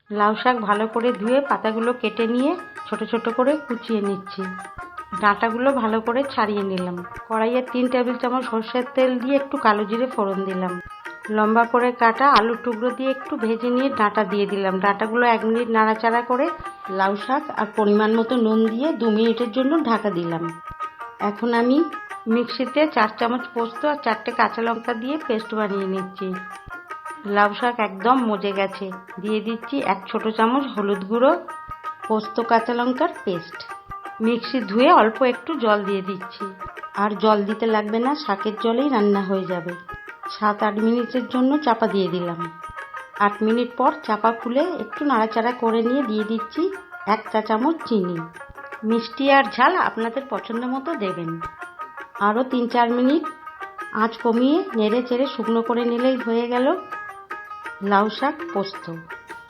লাউ শাক ভালো করে ধুয়ে পাতাগুলো কেটে নিয়ে ছোট ছোট করে কুচিয়ে নিচ্ছি। ডাঁটাগুলো ভালো করে ছাড়িয়ে নিলাম। কড়াইয়ে 3 টেবিল চামচ সরষের তেল দিয়ে একটু কালো জিরে ফোড়ন দিলাম। লম্বা করে কাটা আলুর টুকরো দিয়ে একটু ভেজে নিয়ে ডাঁটা দিয়ে দিলাম। ডাঁটাগুলো 1 মিনিট নাড়াচাড়া করে লাউ শাক আর পরিমাণ মতো নুন দিয়ে 2 মিনিটের জন্য ঢাকা দিলাম। এখন আমি মিক্সিতে 4 চামচ পোস্ত আর 4টে কাঁচা লঙ্কা দিয়ে পেস্ট বানিয়ে নিচ্ছি। লাউ শাক একদম মজে গেছে। দিয়ে দিচ্ছি 1 ছোট চামচ হলুদ গুঁড়ো, পোস্ত কাঁচা লঙ্কার পেস্ট। মিক্সি ধুয়ে অল্প একটু জল দিয়ে দিচ্ছি। আর জল দিতে লাগবে না, শাকের জলেই রান্না হয়ে যাবে। 7-8 মিনিটের জন্য চাপা দিয়ে দিলাম। 8 মিনিট পর চাপা খুলে একটু নাড়াচাড়া করে নিয়ে দিয়ে দিচ্ছি 1 চা চামচ চিনি। মিষ্টি আর ঝাল আপনাদের পছন্দ মতো দেবেন। আরও 3-4 মিনিট আঁচ কমিয়ে নেড়ে চেড়ে শুকনো করে নিলেই হয়ে গেল লাউ শাক পোস্ত।